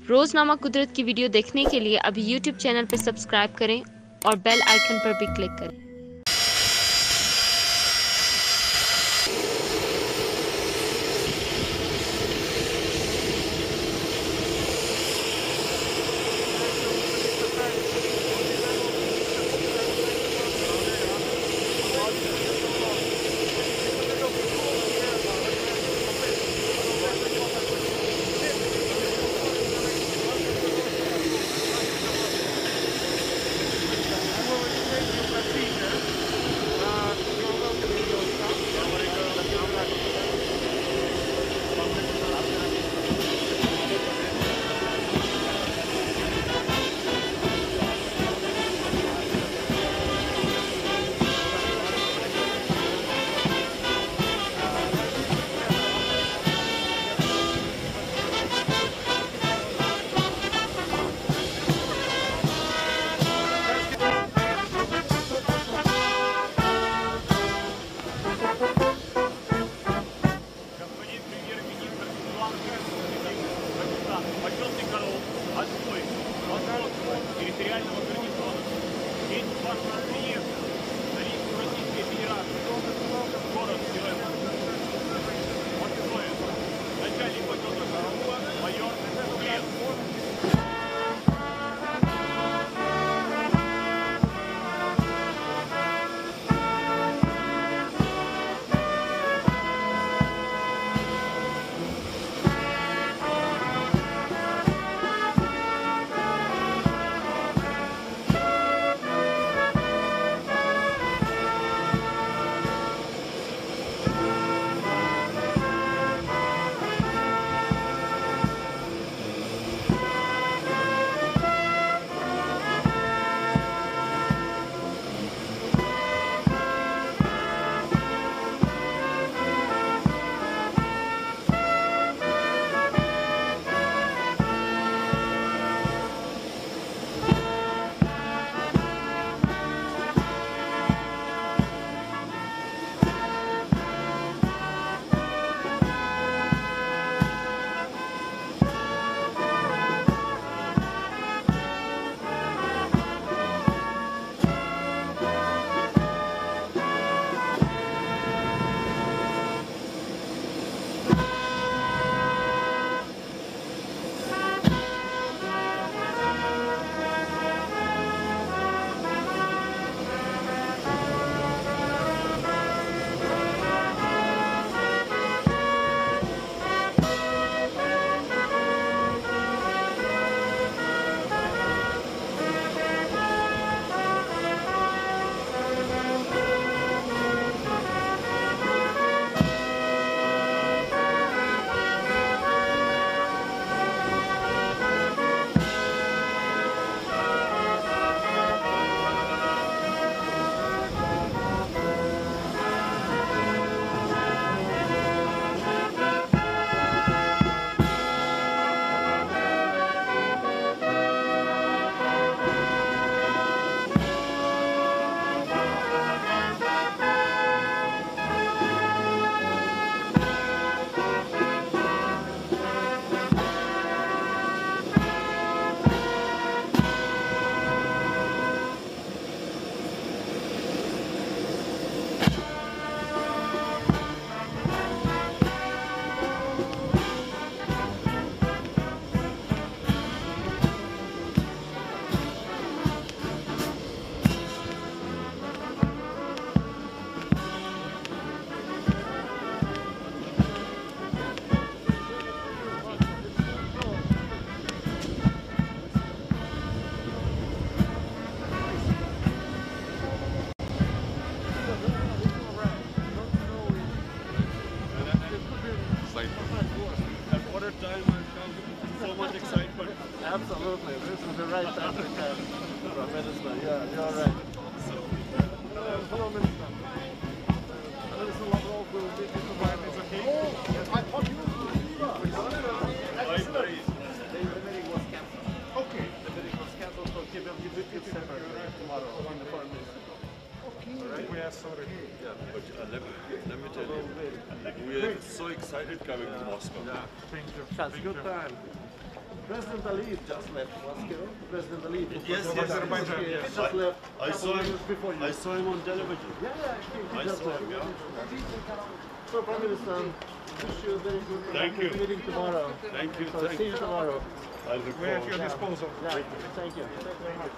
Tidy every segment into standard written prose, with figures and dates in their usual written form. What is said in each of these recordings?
रोज़नामा कुदरत की वीडियो देखने के लिए अभी यूट्यूब चैनल पर सब्सक्राइब करें और बेल आइकन पर भी क्लिक करें। Почетный король, отбой, возможного территориального гарнизона, день вашего приезда, столицу Российской Федерации, город Герой. Офицер, начальник почетного корпуса, майор Глеб. So much excitement. Absolutely, this is the right time to come from Minister. Yeah, you're right. Hello, Minister. Minister Lavrov will be to provide me okay. I thought you were the meeting was cancelled. Okay. The meeting was cancelled, so give it separate tomorrow on the foreign minister. Okay. All right. We are sorry. Yeah, but let me tell you, we are so excited coming to Moscow. Yeah, thank you. That's a good time. President Aliyev just left Moscow. President Aliyev. Yes, He Azerbaijan, yes. just left. I saw him. Before you. I saw him on television. Yeah, he I just saw left. him, yeah. So, Prime Minister, wish you a very good Thank you. meeting tomorrow. Thank you. So, Thank see you you. tomorrow. I look We're at your forward. disposal. Yeah, thank you. Thank you very much.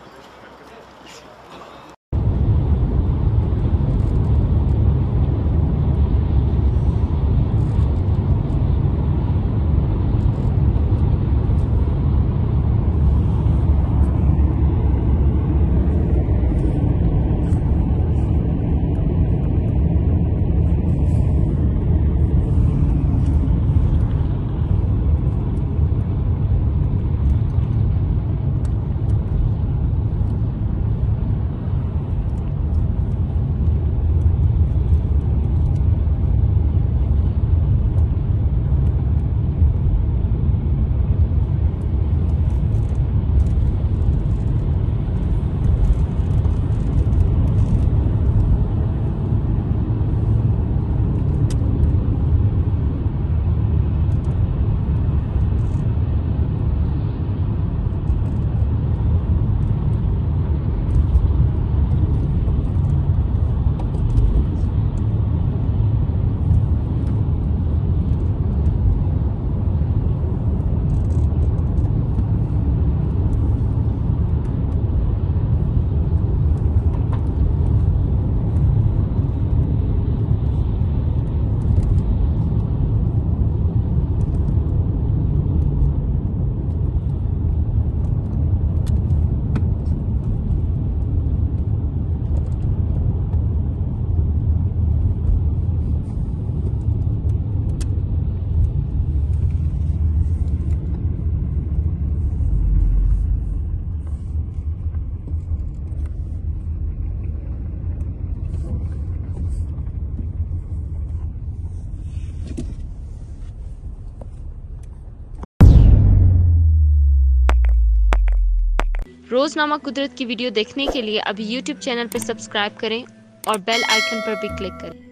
रोजनामा कुदरत की video देखने के लिए अभी YouTube channel पर subscribe करें और bell icon पर भी क्लिक करें।